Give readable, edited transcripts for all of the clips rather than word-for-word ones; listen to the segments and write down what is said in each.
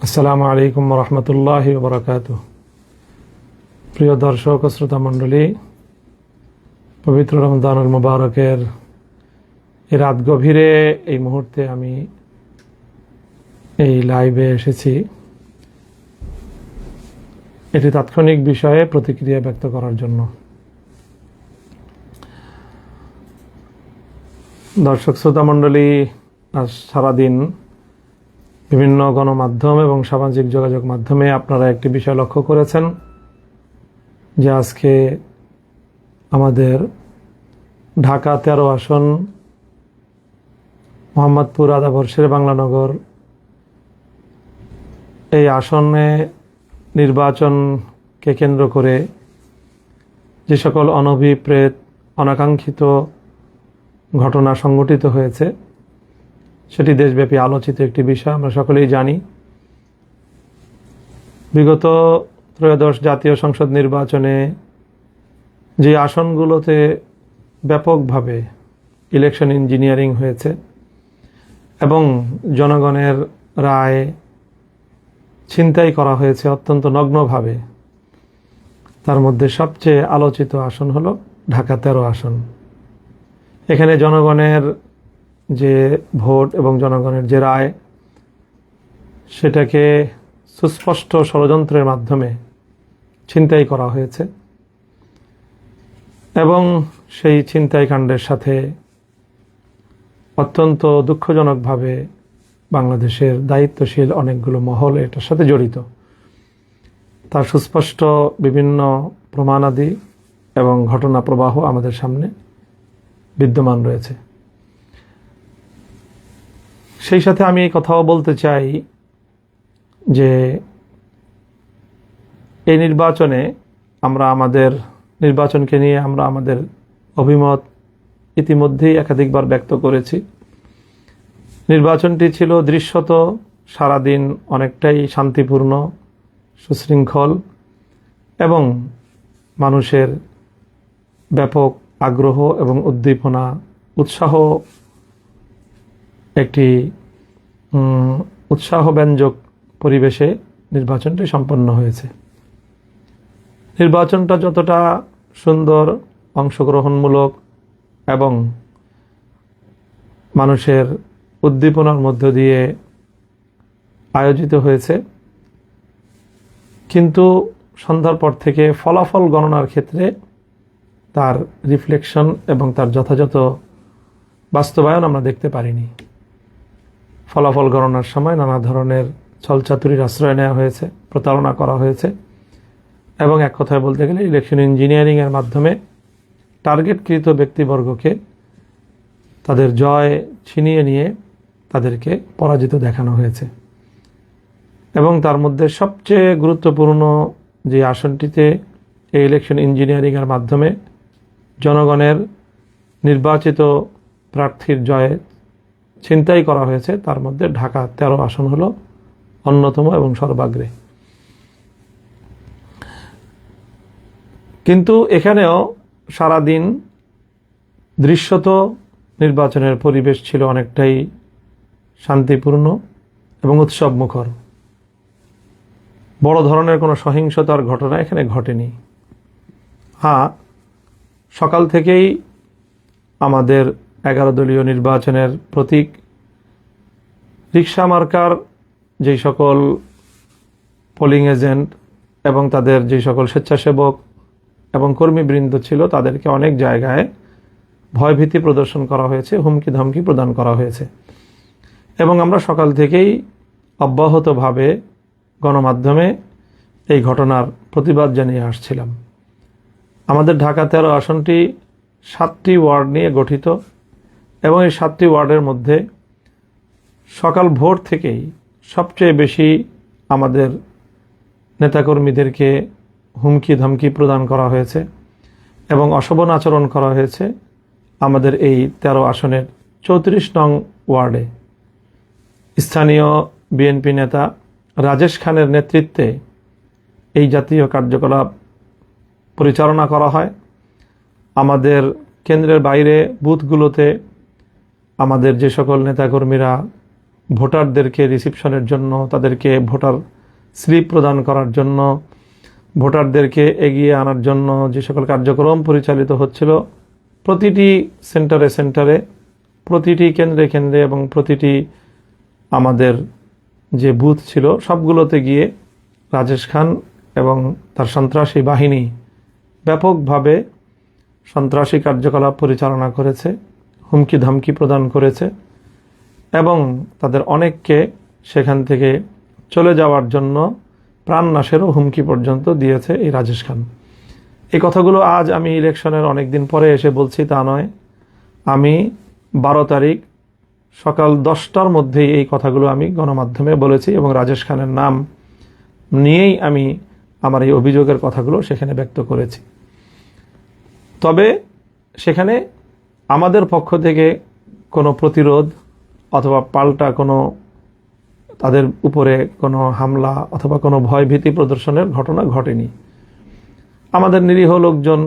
আসসালামু আলাইকুম রহমতুল্লাহি ওয়া বারাকাতুহু। প্রিয় দর্শক ও শ্রোতা মণ্ডলী, পবিত্র রমজানুল মুবারকের এই রাত গভীরে এই মুহূর্তে আমি এই লাইভে এসেছি এটি তাৎক্ষণিক বিষয়ে প্রতিক্রিয়া ব্যক্ত করার জন্য। দর্শক শ্রোতা মণ্ডলী, আজ সারাদিন বিভিন্ন গণমাধ্যম এবং সামাজিক যোগাযোগ মাধ্যমে আপনারা একটি বিষয় লক্ষ্য করেছেন যে আজকে আমাদের ঢাকা 13 আসন মোহাম্মদপুর আদাবর শেরেবাংলানগর এই আসনে নির্বাচনকে কেন্দ্র করে যে সকল অনভিপ্রেত অনাকাঙ্ক্ষিত ঘটনা সংঘটিত হয়েছে সেটি দেশব্যাপী আলোচিত একটি বিষয়। আমরা সকলেই জানি বিগত ত্রয়োদশ জাতীয় সংসদ নির্বাচনে যে আসনগুলোতে ব্যাপকভাবে ইলেকশন ইঞ্জিনিয়ারিং হয়েছে এবং জনগণের রায় ছিনতাই করা হয়েছে অত্যন্ত নগ্নভাবে, তার মধ্যে সবচেয়ে আলোচিত আসন হলো ঢাকা 13 আসন। এখানে জনগণের যে ভোট এবং জনগণের যে রায় সেটাকে সুস্পষ্ট ষড়যন্ত্রের মাধ্যমে ছিনতাই করা হয়েছে এবং সেই ছিনতাইকাণ্ডের সাথে অত্যন্ত দুঃখজনকভাবে বাংলাদেশের দায়িত্বশীল অনেকগুলো মহল এটার সাথে জড়িত। তার সুস্পষ্ট বিভিন্ন প্রমাণাদি এবং ঘটনা প্রবাহ আমাদের সামনে বিদ্যমান রয়েছে। সেই সাথে আমি এই কথাও বলতে চাই যে এই নির্বাচনে আমরা আমাদের নির্বাচনকে নিয়ে আমরা আমাদের অভিমত ইতিমধ্যেই একাধিকবার ব্যক্ত করেছি। নির্বাচনটি ছিল দৃশ্যত সারাদিন অনেকটাই শান্তিপূর্ণ, সুশৃঙ্খল এবং মানুষের ব্যাপক আগ্রহ এবং উদ্দীপনা উৎসাহ একটি উৎসাহব্যঞ্জক পরিবেশে নির্বাচনটি সম্পন্ন হয়েছে। নির্বাচনটা যতটা সুন্দর, অংশগ্রহণমূলক এবং মানুষের উদ্দীপনার মধ্য দিয়ে আয়োজিত হয়েছে, কিন্তু সন্ধ্যার পর থেকে ফলাফল গণনার ক্ষেত্রে তার রিফ্লেকশন এবং তার যথাযথ বাস্তবায়ন আমরা দেখতে পারিনি। ফলাফল গণনার সময় নানা ধরনের ছলচাতুরির আশ্রয় নেওয়া হয়েছে, প্রতারণা করা হয়েছে এবং এক কথায় বলতে গেলে ইলেকশন ইঞ্জিনিয়ারিংয়ের মাধ্যমে টার্গেটকৃত ব্যক্তিবর্গকে তাদের জয় ছিনিয়ে নিয়ে তাদেরকে পরাজিত দেখানো হয়েছে। এবং তার মধ্যে সবচেয়ে গুরুত্বপূর্ণ যে আসনটিতে এই ইলেকশন ইঞ্জিনিয়ারিংয়ের মাধ্যমে জনগণের নির্বাচিত প্রার্থীর জয়ে ছিনতাই করা হয়েছে, তার মধ্যে ঢাকা 13 আসন হলো অন্যতম এবং সর্বাগ্রে। কিন্তু এখানেও সারাদিন দৃশ্যত নির্বাচনের পরিবেশ ছিল অনেকটাই শান্তিপূর্ণ এবং উৎসবমুখর। বড় ধরনের কোনো সহিংসতার ঘটনা এখানে ঘটেনি। সকাল থেকেই আমাদের 11 দলীয় নির্বাচনের প্রতীক রিকশা মার্কার যেই সকল পোলিং এজেন্ট এবং তাদের যে সকল স্বেচ্ছাসেবক এবং কর্মীবৃন্দ ছিল তাদেরকে অনেক জায়গায় ভয়ভীতি প্রদর্শন করা হয়েছে, হুমকি ধমকি প্রদান করা হয়েছে এবং আমরা সকাল থেকেই অব্যাহতভাবে গণমাধ্যমে এই ঘটনার প্রতিবাদ জানিয়ে আসছিলাম। আমাদের ঢাকা 13 আসনটি 7টি ওয়ার্ড নিয়ে গঠিত এবং এই 7টি ওয়ার্ডের মধ্যে সকাল ভোর থেকেই সবচেয়ে বেশি আমাদের নেতাকর্মীদেরকে হুমকি ধমকি প্রদান করা হয়েছে এবং অশোভন আচরণ করা হয়েছে আমাদের এই 13 আসনের 34 নং ওয়ার্ডে। স্থানীয় বিএনপি নেতা রাজেশ খানের নেতৃত্বে এই জাতীয় কার্যকলাপ পরিচালনা করা হয়। আমাদের কেন্দ্রের বাইরে বুথগুলোতে আমাদের যে সকল নেতাকর্মীরা ভোটারদেরকে রিসিপশনের জন্য, তাদেরকে ভোটার স্লিপ প্রদান করার জন্য, ভোটারদেরকে এগিয়ে আনার জন্য যে সকল কার্যক্রম পরিচালিত হচ্ছিল, প্রতিটি সেন্টারে সেন্টারে, প্রতিটি কেন্দ্রে কেন্দ্রে এবং প্রতিটি আমাদের যে বুথ ছিল সবগুলোতে গিয়ে রাজেশ খান এবং তার সন্ত্রাসী বাহিনী ব্যাপকভাবে সন্ত্রাসী কার্যকলাপ পরিচালনা করেছে, হুমকি ধামকি প্রদান করেছে এবং তাদের অনেককে সেখান থেকে চলে যাওয়ার জন্য প্রাণনাশেরও হুমকি পর্যন্ত দিয়েছে এই রাজেশ খান। এই কথাগুলো আজ আমি ইলেকশনের অনেক দিন পরে এসে বলছি তা নয়। আমি 12 তারিখ সকাল 10টার মধ্যেই এই কথাগুলো আমি গণমাধ্যমে বলেছি এবং রাজেশ খানের নাম নিয়েই আমি আমার এই অভিযোগের কথাগুলো সেখানে ব্যক্ত করেছি। তবে সেখানে আমাদের পক্ষ থেকে কোনো প্রতিরোধ অথবা পাল্টা কোনো তাদের উপরে কোনো হামলা অথবা কোনো ভয়ভীতি প্রদর্শনের ঘটনা ঘটেনি। আমাদের নিরীহ লোকজন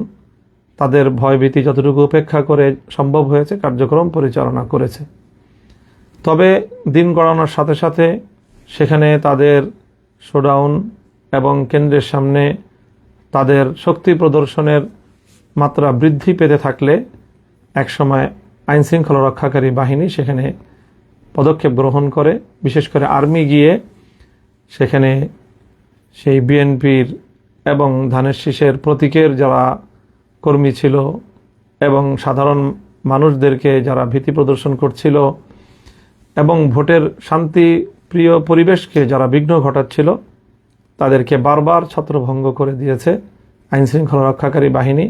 তাদের ভয়ভীতি যতটুকু উপেক্ষা করে সম্ভব হয়েছে কার্যক্রম পরিচালনা করেছে। তবে দিন গড়ানোর সাথে সাথে সেখানে তাদের শোডাউন এবং কেন্দ্রের সামনে তাদের শক্তি প্রদর্শনের মাত্রা বৃদ্ধি পেতে থাকলে একসময় আইনশৃঙ্খলা রক্ষাকারী বাহিনী সেখানে পদক্ষেপ গ্রহণ করে, বিশেষ করে আর্মি গিয়ে সেখানে সেই বিএনপির এবং ধানের শীষের প্রতীকের যারা কর্মী ছিল এবং সাধারণ মানুষদেরকে যারা ভীতি প্রদর্শন করছিল এবং ভোটের শান্তিপ্রিয় পরিবেশকে যারা বিঘ্ন ঘটাচ্ছিল তাদেরকে বারবার ছত্রভঙ্গ করে দিয়েছে আইনশৃঙ্খলা রক্ষাকারী বাহিনী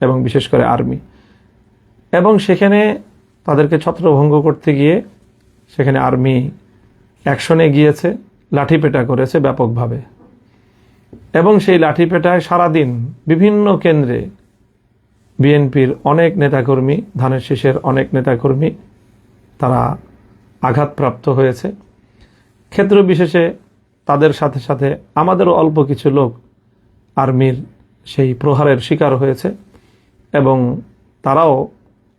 এবং বিশেষ করে আর্মি। এবং সেখানে তাদেরকে ছত্রভঙ্গ করতে গিয়ে সেখানে আর্মি অ্যাকশনে গিয়েছে, লাঠিপেটা করেছে ব্যাপকভাবে এবং সেই লাঠিপেটায় সারাদিন বিভিন্ন কেন্দ্রে বিএনপির অনেক নেতাকর্মী, ধানের শীষের অনেক নেতাকর্মী তারা আঘাতপ্রাপ্ত হয়েছে। ক্ষেত্র বিশেষে তাদের সাথে সাথে আমাদেরও অল্প কিছু লোক আর্মির সেই প্রহারের শিকার হয়েছে এবং তারাও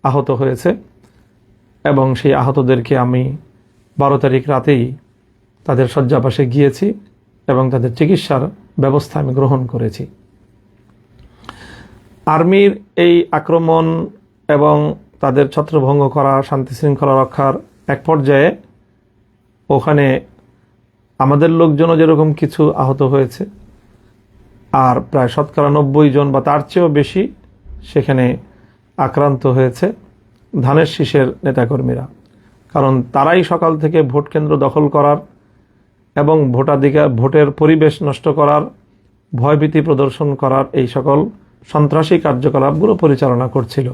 আহত হয়েছে এবং সেই আহতদেরকে আমি 12 তারিখ রাতেই তাদের শয্যাপাশে গিয়েছি এবং তাদের চিকিৎসার ব্যবস্থা আমি গ্রহণ করেছি। আর্মির এই আক্রমণ এবং তাদের ছত্রভঙ্গ করা, শান্তি শৃঙ্খলা রক্ষার এক পর্যায়ে ওখানে আমাদের লোকজনও যেরকম কিছু আহত হয়েছে আর প্রায় 90% জন বা তার চেয়েও বেশি সেখানে আক্রান্ত হয়েছে ধানের শীষের নেতাকর্মীরা। কারণ তারাই সকাল থেকে ভোট কেন্দ্র দখল করার এবং ভোটের পরিবেশ নষ্ট করার, ভয়ভীতি প্রদর্শন করার এই সকল সন্ত্রাসী কার্যকলাপগুলো পরিচালনা করছিল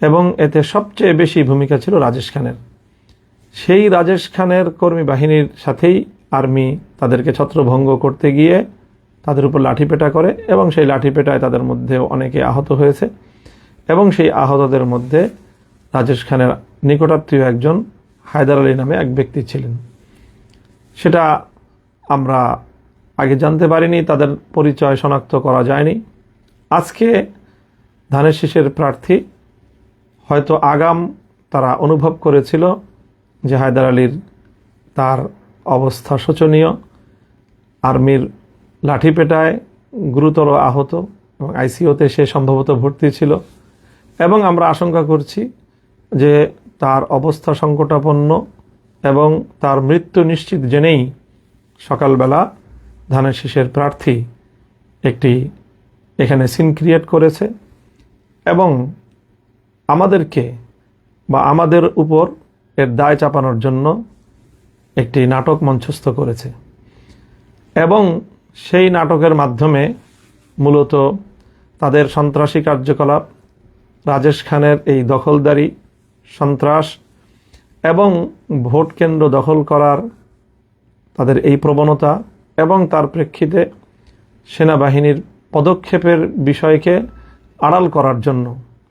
এবং এতে সবচেয়ে বেশি ভূমিকা ছিল রাজেশ খানের। সেই রাজেশ খানের কর্মী বাহিনীর সাথেই আর্মি তাদেরকে ছত্রভঙ্গ করতে গিয়ে তাদের উপর লাঠিপেটা করে এবং সেই লাঠিপেটায় তাদের মধ্যে অনেকে আহত হয়েছে এবং সেই আহতদের মধ্যে রাজেশ খানের নিকটাত্মীয় একজন হায়দার আলী নামে এক ব্যক্তি ছিলেন। সেটা আমরা আগে জানতে পারিনি, তাদের পরিচয় শনাক্ত করা যায়নি। আজকে ধানের শীষের প্রার্থী হয়তো আগাম তারা অনুভব করেছিল যে হায়দার আলীর তার অবস্থা শোচনীয়, আর্মির লাঠিপেটায় গুরুতর আহত এবং আইসিইউতে সে সম্ভবত ভর্তি ছিল এবং আমরা আশঙ্কা করছি যে তার অবস্থা সংকটাপন্ন এবং তার মৃত্যু নিশ্চিত জেনেই সকালবেলা ধানের শীষের প্রার্থী একটি এখানে সিন ক্রিয়েট করেছে এবং আমাদেরকে বা আমাদের উপর এর দায় চাপানোর জন্য একটি নাটক মঞ্চস্থ করেছে এবং সেই নাটকের মাধ্যমে মূলত তাদের সন্ত্রাসী কার্যকলাপ, রাজেশ খানের এই দখলদারি, সন্ত্রাস এবং ভোট কেন্দ্র দখল করার তাদের এই প্রবণতা এবং তার প্রেক্ষিতে সেনাবাহিনীর পদক্ষেপের বিষয়কে আড়াল করার জন্য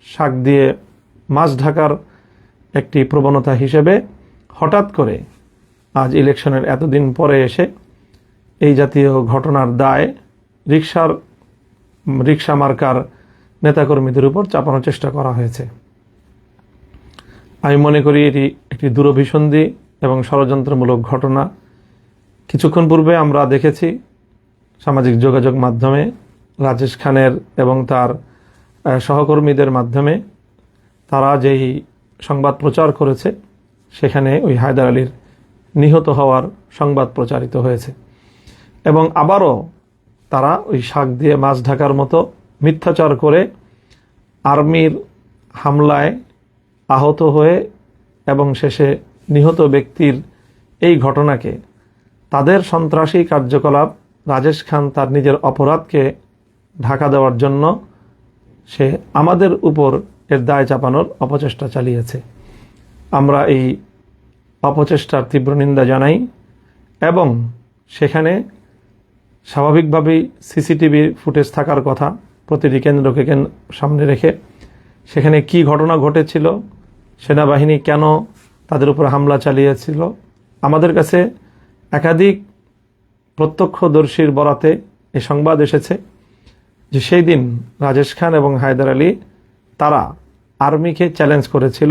শাক দিয়ে মাছ ঢাকার একটি প্রবণতা হিসেবে হঠাৎ করে আজ ইলেকশনের এতদিন পরে এসে এই জাতীয় ঘটনার দায় রিকশা মার্কার নেতাকর্মীদের উপর চাপানোর চেষ্টা করা হয়েছে। আমি মনে করি এটি একটি দূরভিসন্ধি এবং ষড়যন্ত্রমূলক ঘটনা। কিছুক্ষণ পূর্বে আমরা দেখেছি সামাজিক যোগাযোগ মাধ্যমে রাজেশ খানের এবং তার সহকর্মীদের মাধ্যমে তারা যেই সংবাদ প্রচার করেছে, সেখানে ওই হায়দার আলীর নিহত হওয়ার সংবাদ প্রচারিত হয়েছে। এবং আবারও তারা ওই শাক দিয়ে মাছ ঢাকার মতো মিথ্যাচার করে আর্মির হামলায় আহত হয়ে এবং শেষে নিহত ব্যক্তির এই ঘটনাকে তাদের সন্ত্রাসী কার্যকলাপ, রাজেশ খান তার নিজের অপরাধকে ঢাকা দেওয়ার জন্য সে আমাদের উপর এর দায় চাপানোর অপচেষ্টা চালিয়েছে। আমরা এই অপচেষ্টার তীব্র নিন্দা জানাই এবং সেখানে স্বাভাবিকভাবেই সিসিটিভির ফুটেজ থাকার কথা প্রতিটি কেন্দ্রকে সামনে রেখে। সেখানে কি ঘটনা ঘটেছিল, সেনাবাহিনী কেন তাদের উপর হামলা চালিয়েছিল, আমাদের কাছে একাধিক প্রত্যক্ষদর্শীর বরাতে এই সংবাদ এসেছে যে সেই দিন রাজেশ খান এবং হায়দার আলী তারা আর্মিকে চ্যালেঞ্জ করেছিল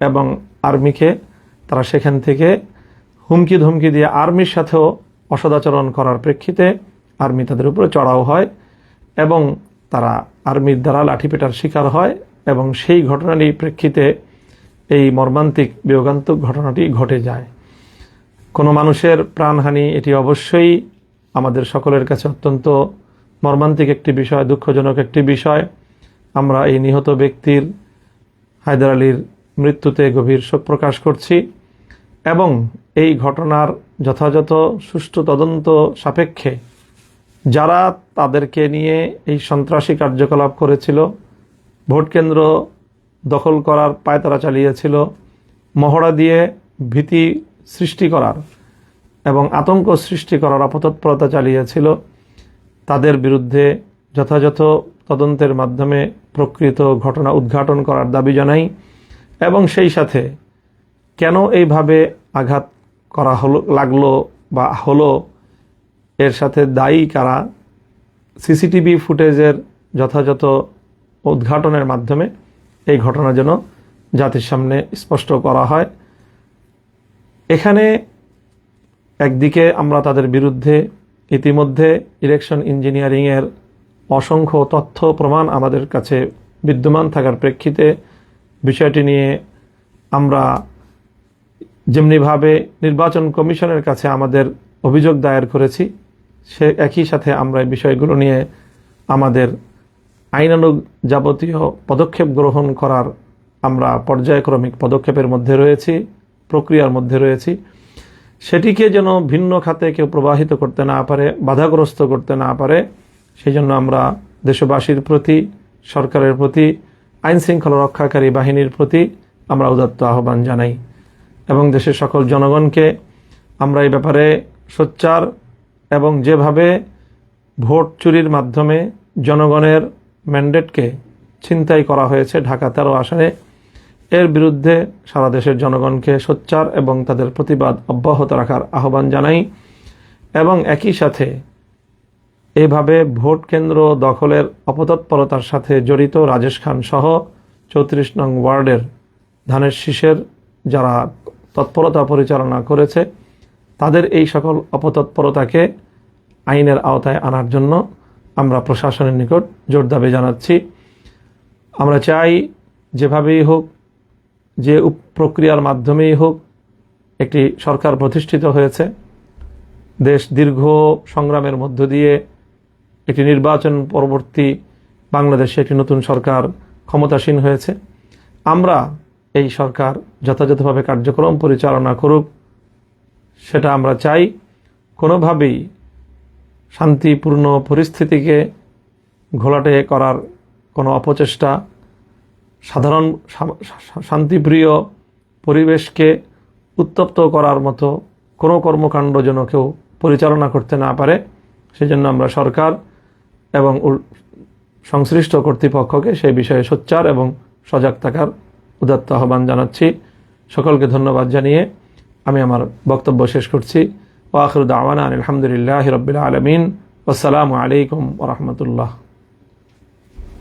এবং আর্মিকে তারা সেখান থেকে হুমকি ধমকি দিয়ে আর্মির সাথেও অসদাচরণ করার প্রেক্ষিতে আর্মি তাদের উপরে চড়াও হয় এবং তারা আর্মির দ্বারা লাঠিপেটার শিকার হয় এবং সেই ঘটনারই প্রেক্ষিতে এই মর্মান্তিক বিয়োগান্তক ঘটনাটি ঘটে যায়। কোনো মানুষের প্রাণহানি এটি অবশ্যই আমাদের সকলের কাছে অত্যন্ত মর্মান্তিক একটি বিষয়, দুঃখজনক একটি বিষয়। আমরা এই নিহত ব্যক্তির হায়দার আলীর মৃত্যুতে গভীর শোক প্রকাশ করছি এবং এই ঘটনার যথাযথ সুষ্ঠু তদন্ত সাপেক্ষে যারা তাদেরকে নিয়ে এই সন্ত্রাসী কার্যকলাপ করেছিল, ভোট কেন্দ্র দখল করার পায়তারা চালিয়েছিল, মহড়া দিয়ে ভীতি সৃষ্টি করার এবং আতঙ্ক সৃষ্টি করার অপতৎপরতা চালিয়েছিল, তাদের বিরুদ্ধে যথাযথ তদন্তের মাধ্যমে প্রকৃত ঘটনা উদ্ঘাটন করার দাবি জানাই এবং সেই সাথে কেন এইভাবে আঘাত করা লাগলো বা হলো, এর সাথে দায়ী কারা, সিসিটিভি ফুটেজের যথাযথ উদ্ঘাটনের মাধ্যমে এই ঘটনা যেন জাতির সামনে স্পষ্ট করা হয়। এখানে একদিকে আমরা তাদের বিরুদ্ধে ইতিমধ্যে ইলেকশন ইঞ্জিনিয়ারিংয়ের অসংখ্য তথ্য প্রমাণ আমাদের কাছে বিদ্যমান থাকার প্রেক্ষিতে বিষয়টি নিয়ে আমরা যেমনিভাবে নির্বাচন কমিশনের কাছে আমাদের অভিযোগ দায়ের করেছি, সে একই সাথে আমরা এই বিষয়গুলো নিয়ে আমাদের আইনানুগ যাবতীয় পদক্ষেপ গ্রহণ করার আমরা পর্যায়ক্রমিক পদক্ষেপের মধ্যে রয়েছি, প্রক্রিয়ার মধ্যে রয়েছি। সেটিকে যেন ভিন্ন খাতে কেউ প্রবাহিত করতে না পারে, বাধাগ্রস্ত করতে না পারে, সেই জন্য আমরা দেশবাসীর প্রতি, সরকারের প্রতি, আইন শৃঙ্খলা রক্ষাকারী বাহিনীর প্রতি আমরা উদাত্ত আহ্বান জানাই এবং দেশের সকল জনগণকে আমরা এই ব্যাপারে সোচ্চার এবং যেভাবে ভোট চুরির মাধ্যমে জনগণের ম্যান্ডেটকে ছিনতাই করা হয়েছে ঢাকা 13 আসনে, এর বিরুদ্ধে সারা দেশের জনগণকে সোচ্চার এবং তাদের প্রতিবাদ অব্যাহত রাখার আহ্বান জানাই এবং একই সাথে এইভাবে ভোট কেন্দ্র দখলের অপতৎপরতার সাথে জড়িত রাজেশ খান সহ 34 নং ওয়ার্ডের ধানের শীষের যারা তৎপরতা পরিচালনা করেছে, তাদের এই সকল অপতৎপরতাকে আইনের আওতায় আনার জন্য আমরা প্রশাসনের নিকট জোর দাবি জানাচ্ছি। আমরা চাই যেভাবেই হোক, যে প্রক্রিয়ার মাধ্যমেই হোক, একটি সরকার প্রতিষ্ঠিত হয়েছে, দেশ দীর্ঘ সংগ্রামের মধ্য দিয়ে একটি নির্বাচন পরবর্তী বাংলাদেশে একটি নতুন সরকার ক্ষমতাসীন হয়েছে। আমরা এই সরকার যথাযথভাবে কার্যক্রম পরিচালনা করুক, সেটা আমরা চাই। কোনোভাবেই শান্তিপূর্ণ পরিস্থিতিকে ঘোলাটে করার কোনো অপচেষ্টা, সাধারণ শান্তিপ্রিয় পরিবেশকে উত্তপ্ত করার মতো কোনো কর্মকাণ্ড যেন কেউ পরিচালনা করতে না পারে, সেজন্য আমরা সরকার এবং সংশ্লিষ্ট কর্তৃপক্ষকে সেই বিষয়ে সোচ্চার এবং সজাগ থাকার উদাত্ত আহ্বান জানাচ্ছি। সকলকে ধন্যবাদ জানিয়ে আমি আমার বক্তব্য শেষ করছি। ওয়া আখিরু দাওয়ানা আলহামদুলিল্লাহি রাব্বিল আলামিন। আসসালামু আলাইকুম ওয়া রাহমাতুল্লাহ।